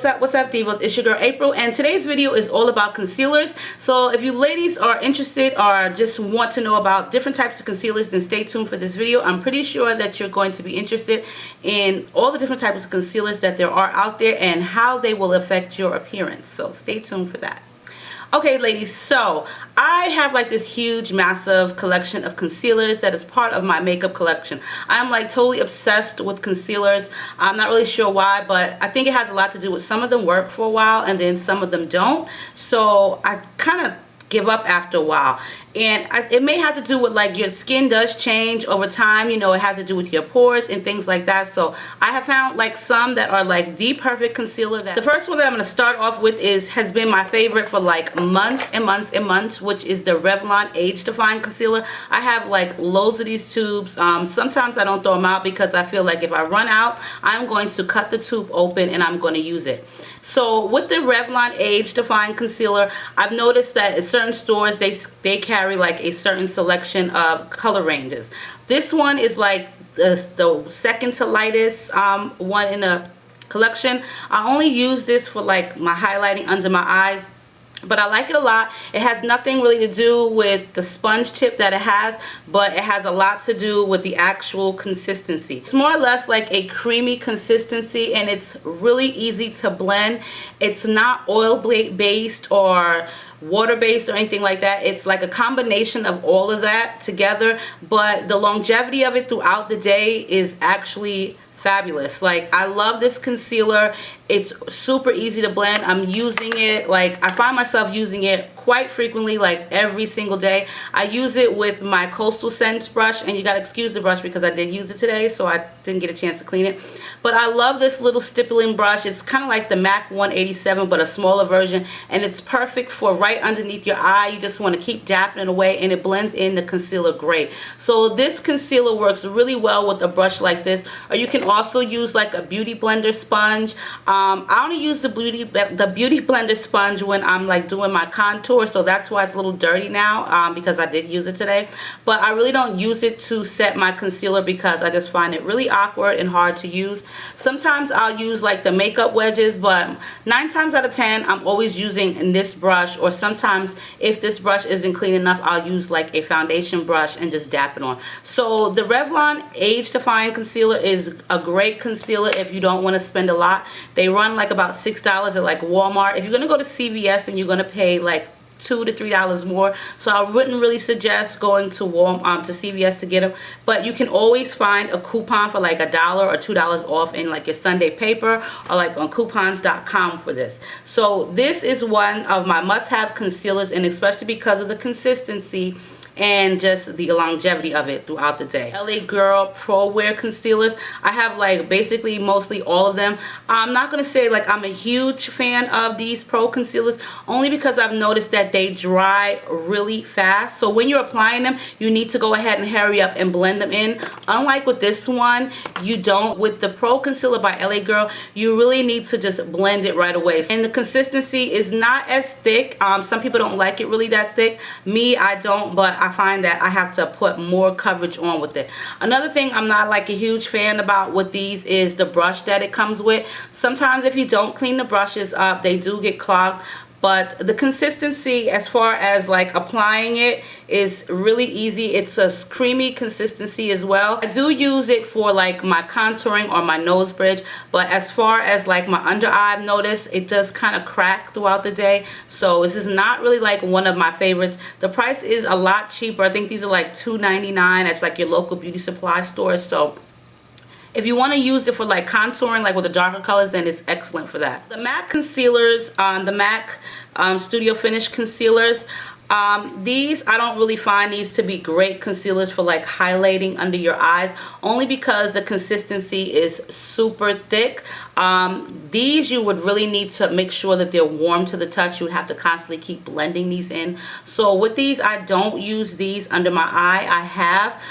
what's up divas? It's your girl April, and today's video is all about concealers. So if you ladies are interested or just want to know about different types of concealers, then stay tuned for this video. I'm pretty sure that you're going to be interested in all the different types of concealers that there are out there and how they will affect your appearance. So stay tuned for that. Okay ladies, so I have like this huge massive collection of concealers that is part of my makeup collection. I'm like totally obsessed with concealers. I'm not really sure why, but I think it has a lot to do with some of them work for a while and then some of them don't. So I kind of give up after a while, and it may have to do with like your skin does change over time, you know. It has to do with your pores and things like that. So I have found like some that are like the perfect concealer. That the first one that I'm going to start off with has been my favorite for like months and months and months, which is the Revlon Age Define concealer. I have like loads of these tubes. Sometimes I don't throw them out because I feel like if I run out, I'm going to cut the tube open and I'm going to use it. So with the Revlon Age Define concealer, I've noticed that at certain stores they carry like a certain selection of color ranges. This one is like the second to lightest one in the collection. I only use this for like my highlighting under my eyes, but I like it a lot. It has nothing really to do with the sponge tip that it has, but it has a lot to do with the actual consistency. It's more or less like a creamy consistency, and it's really easy to blend. It's not oil based or water based or anything like that. It's like a combination of all of that together, but the longevity of it throughout the day is actually fabulous. Like, I love this concealer. It's super easy to blend. I'm using it, like, I find myself using it quite frequently, like every single day. I use it with my Coastal Scents brush, and you gotta excuse the brush because I did use it today, so I didn't get a chance to clean it. But I love this little stippling brush. It's kind of like the MAC 187, but a smaller version, and it's perfect for right underneath your eye. You just want to keep dapping it away, and it blends in the concealer great. So this concealer works really well with a brush like this, or you can also use like a beauty blender sponge. I only use the beauty blender sponge when I'm like doing my contour, so that's why it's a little dirty now, because I did use it today. But I really don't use it to set my concealer because I just find it really awkward and hard to use. Sometimes I'll use like the makeup wedges, but 9 times out of 10 I'm always using this brush, or sometimes if this brush isn't clean enough, I'll use like a foundation brush and just dap it on. So the Revlon Age Define concealer is a great concealer if you don't want to spend a lot. They run like about $6 at like Walmart. If you're gonna go to CVS, then you're gonna pay like $2 to $3 more. So I wouldn't really suggest going to to CVS to get them, but you can always find a coupon for like $1 or $2 off in like your Sunday paper, or like on coupons.com for this. So this is one of my must-have concealers, and especially because of the consistency and just the longevity of it throughout the day. LA Girl Pro Wear concealers, I have like basically mostly all of them. I'm not gonna say like I'm a huge fan of these pro concealers, only because I've noticed that they dry really fast. So when you're applying them, you need to go ahead and hurry up and blend them in. Unlike with this one, you don't. With the Pro Concealer by LA Girl, you really need to just blend it right away. And the consistency is not as thick. Some people don't like it really that thick. Me, I don't, but I find that I have to put more coverage on with it. Another thing I'm not like a huge fan about with these is the brush that it comes with. Sometimes if you don't clean the brushes up, they do get clogged. But the consistency as far as like applying it is really easy. It's a creamy consistency as well. I do use it for like my contouring or my nose bridge, but as far as like my under eye, I've noticed it does kind of crack throughout the day. So this is not really like one of my favorites. The price is a lot cheaper. I think these are like $2.99 at like your local beauty supply store. So if you want to use it for like contouring, like with the darker colors, then it's excellent for that. The MAC concealers, the MAC Studio Finish concealers, these, I don't really find these to be great concealers for like highlighting under your eyes, only because the consistency is super thick. These you would really need to make sure that they're warm to the touch. You would have to constantly keep blending these in. So with these, I don't use these under my eye. I have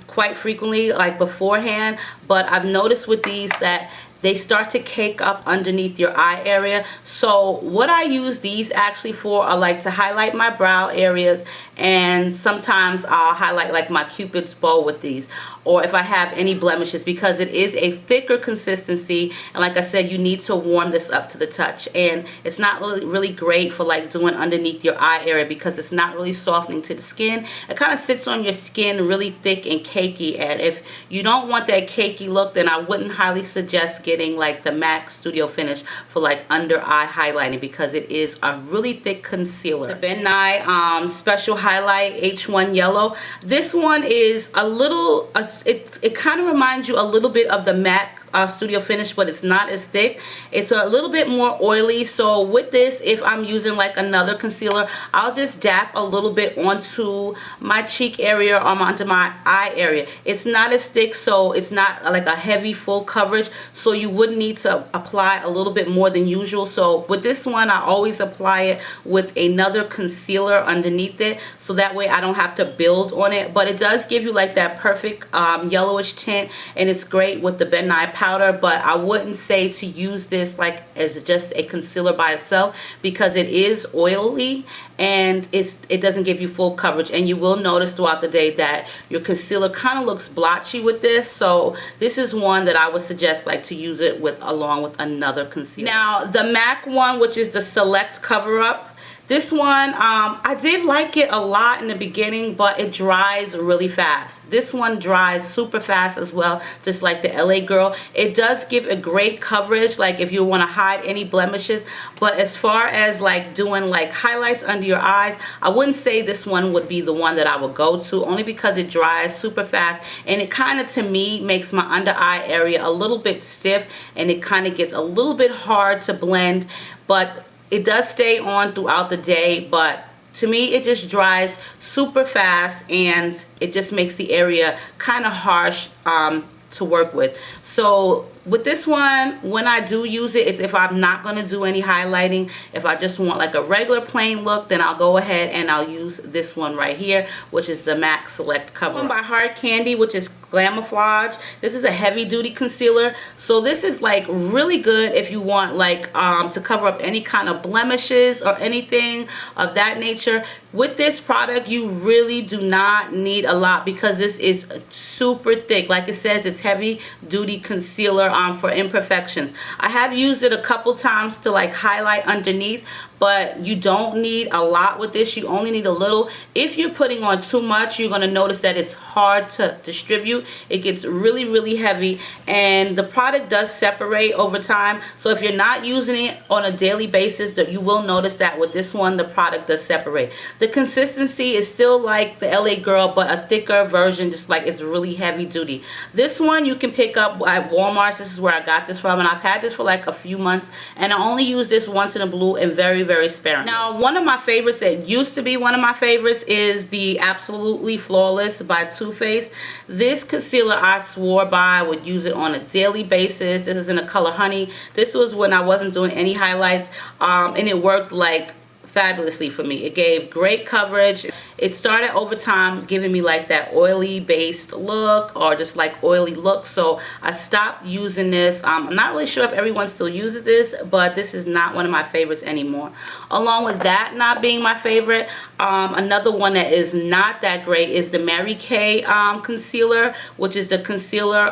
quite frequently, like beforehand, but I've noticed with these that they start to cake up underneath your eye area. So what I use these actually for are like to highlight my brow areas, and sometimes I'll highlight like my Cupid's bow with these. or if I have any blemishes, because it is a thicker consistency, and like I said, you need to warm this up to the touch. And it's not really great for like doing underneath your eye area, because it's not really softening to the skin. It kind of sits on your skin really thick and cakey, and if you don't want that cakey look, then I wouldn't highly suggest getting like the MAC Studio Finish for like under eye highlighting, because it is a really thick concealer. The Ben Nye Special Highlight H1 Yellow. This one is a little, it kind of reminds you a little bit of the MAC Studio Finish, but it's not as thick. It's a little bit more oily. So with this, if I'm using like another concealer, I'll just dab a little bit onto my cheek area or onto my eye area. It's not as thick, so it's not like a heavy full coverage, so you would need to apply a little bit more than usual. So with this one, I always apply it with another concealer underneath it, so that way I don't have to build on it. But it does give you like that perfect yellowish tint, and it's great with the Ben Nye powder. But I wouldn't say to use this like as just a concealer by itself, because it is oily and it doesn't give you full coverage, and you will notice throughout the day that your concealer kind of looks blotchy with this. So this is one that I would suggest like to use it with along with another concealer. Now the MAC one, which is the Select Cover Up, this one, I did like it a lot in the beginning, but it dries really fast. This one dries super fast as well, just like the LA Girl. It does give a great coverage, like if you want to hide any blemishes. But as far as like doing like highlights under your eyes, I wouldn't say this one would be the one that I would go to, only because it dries super fast, and it kind of, to me, makes my under eye area a little bit stiff, and it kind of gets a little bit hard to blend. But it does stay on throughout the day, but to me it just dries super fast, and it just makes the area kind of harsh to work with. So with this one, when I do use it, it's if I'm not going to do any highlighting. If I just want like a regular plain look, then I'll go ahead and I'll use this one right here, which is the MAC Select Cover Up by Hard Candy, which is camouflage. This is a heavy duty concealer, so this is like really good if you want like to cover up any kind of blemishes or anything of that nature. With this product, you really do not need a lot, because this is super thick. Like it says, it's heavy duty concealer for imperfections. I have used it a couple times to like highlight underneath, but you don't need a lot with this. You only need a little. If you're putting on too much, you're going to notice that it's hard to distribute. It gets really, really heavy, and the product does separate over time. So if you're not using it on a daily basis, that you will notice that with this one, the product does separate. The consistency is still like the LA Girl, but a thicker version, just like it's really heavy duty. This one you can pick up at Walmart. This is where I got this from, and I've had this for like a few months, and I only use this once in a blue, and very, very sparingly. Now, one of my favorites, that used to be one of my favorites, is the Absolutely Flawless by Too Faced. This concealer I swore by. I would use it on a daily basis. This is in the color Honey. This was when I wasn't doing any highlights, and it worked like fabulously for me. It gave great coverage. It started over time giving me like that oily based look, or just like oily look, so I stopped using this. I'm not really sure if everyone still uses this, but this is not one of my favorites anymore. Along with that not being my favorite, another one that is not that great is the Mary Kay concealer, which is the concealer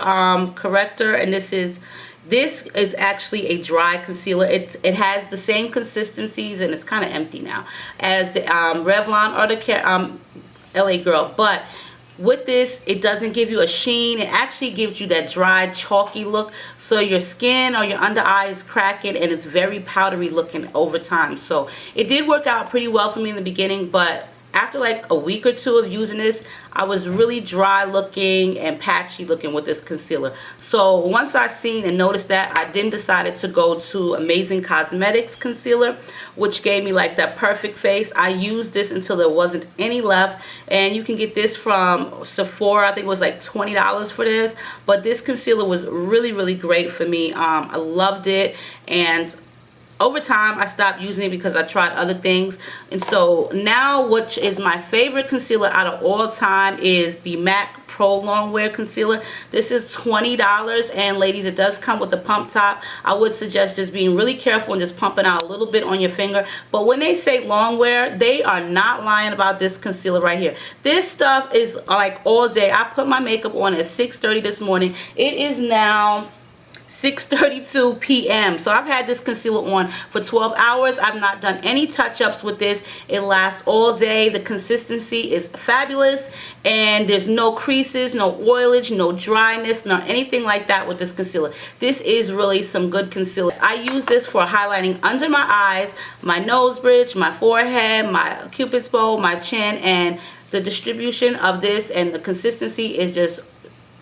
corrector, and this is actually a dry concealer. It has the same consistencies, and it's kind of empty now, as the Revlon or the LA Girl. But with this, it doesn't give you a sheen. It actually gives you that dry, chalky look. So your skin or your under eye is cracking, and it's very powdery looking over time. So it did work out pretty well for me in the beginning, but after like a week or two of using this, I was really dry looking and patchy looking with this concealer. So once I seen and noticed that, I then decided to go to Amazing Cosmetics concealer, which gave me like that perfect face. I used this until there wasn't any left, and you can get this from Sephora. I think it was like $20 for this, but this concealer was really, really great for me. I loved it, and over time I stopped using it because I tried other things. And so now, which is my favorite concealer out of all time, is the MAC Pro Longwear Concealer. This is $20, and ladies, it does come with the pump top. I would suggest just being really careful and just pumping out a little bit on your finger. But when they say longwear, they are not lying about this concealer right here. This stuff is like all day. I put my makeup on at 6:30 this morning. It is now 6:32 p.m. So I've had this concealer on for 12 hours. I've not done any touch-ups with this. It lasts all day. The consistency is fabulous, and there's no creases, no oilage, no dryness, no anything like that with this concealer. This is really some good concealer. I use this for highlighting under my eyes, my nose bridge, my forehead, my cupid's bow, my chin, and the distribution of this and the consistency is just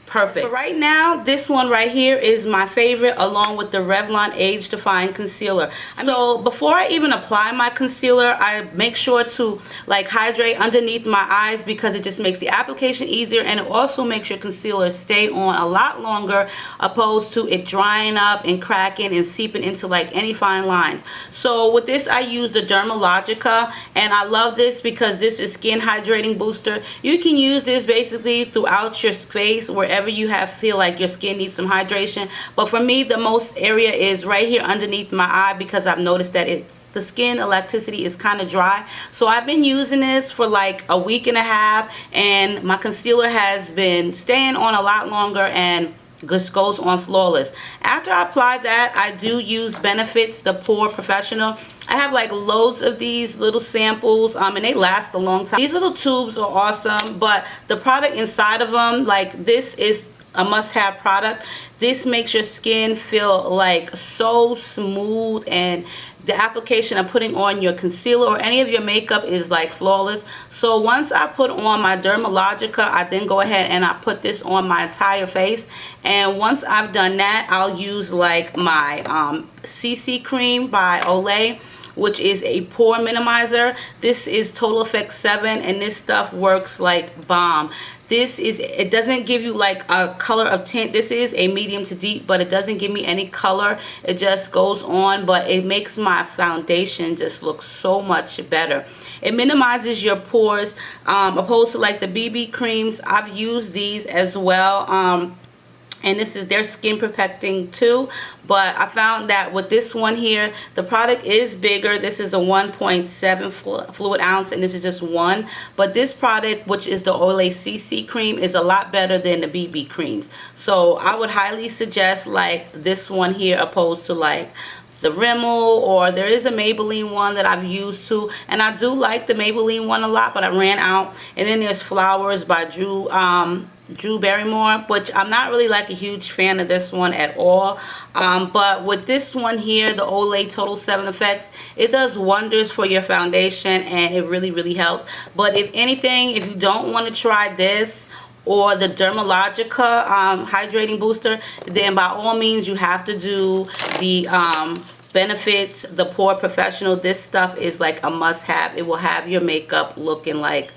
perfect. For right now, this one right here is my favorite, along with the Revlon Age Define concealer. So before I even apply my concealer, I make sure to like hydrate underneath my eyes, because it just makes the application easier, and it also makes your concealer stay on a lot longer, opposed to it drying up and cracking and seeping into like any fine lines. So with this, I use the Dermalogica, and I love this because this is skin hydrating booster. You can use this basically throughout your face, wherever you feel like your skin needs some hydration. But for me, the most area is right here underneath my eye, because I've noticed that the skin elasticity is kind of dry. So I've been using this for like a week and a half, and my concealer has been staying on a lot longer and just goes on flawless. After I apply that, I do use Benefits, the Pore Professional. I have like loads of these little samples, and they last a long time. These little tubes are awesome, but the product inside of them, like, this is a must-have product. This makes your skin feel like so smooth, and the application of putting on your concealer or any of your makeup is like flawless. So once I put on my Dermalogica, I then go ahead and I put this on my entire face. And once I've done that, I'll use like my CC cream by Olay, which is a pore minimizer. This is Total Effect 7, and this stuff works like bomb. It doesn't give you like a color of tint. This is a medium to deep, but it doesn't give me any color. It just goes on, but it makes my foundation just look so much better. It minimizes your pores, opposed to like the BB creams. I've used these as well. And this is their skin perfecting too, but I found that with this one here, the product is bigger. This is a 1.7 fluid ounce, and this is just one. But this product, which is the Olay CC cream, is a lot better than the BB creams. So I would highly suggest like this one here, opposed to like the Rimmel, or there is a Maybelline one that I've used too, and I do like the Maybelline one a lot, but I ran out. And then there's Flowers by Drew Barrymore, which I'm not really like a huge fan of this one at all. But with this one here, the Olay Total 7 Effects, it does wonders for your foundation, and it really, really helps. But if anything, if you don't want to try this or the Dermalogica hydrating booster, then by all means you have to do the Benefits, the Pore Professional. This stuff is like a must-have. It will have your makeup looking like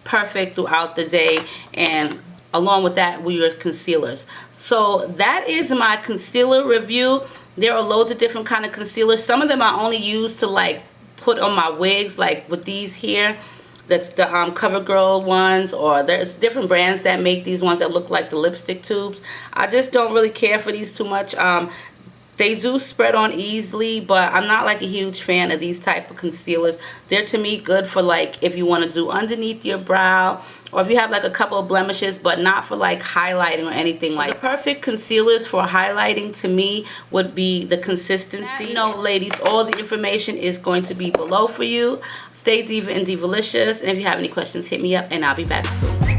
perfect throughout the day, and along with that with your concealers. So that is my concealer review. There are loads of different kind of concealers. Some of them I only use to like put on my wigs, like with these here. That's the CoverGirl ones, or there's different brands that make these ones that look like the lipstick tubes. I just don't really care for these too much. They do spread on easily, but I'm not like a huge fan of these type of concealers. They're to me good for like if you want to do underneath your brow, or if you have like a couple of blemishes, but not for like highlighting or anything like that. The perfect concealers for highlighting to me would be the consistency. You know, ladies, all the information is going to be below for you. Stay diva and divalicious, and if you have any questions, hit me up and I'll be back soon.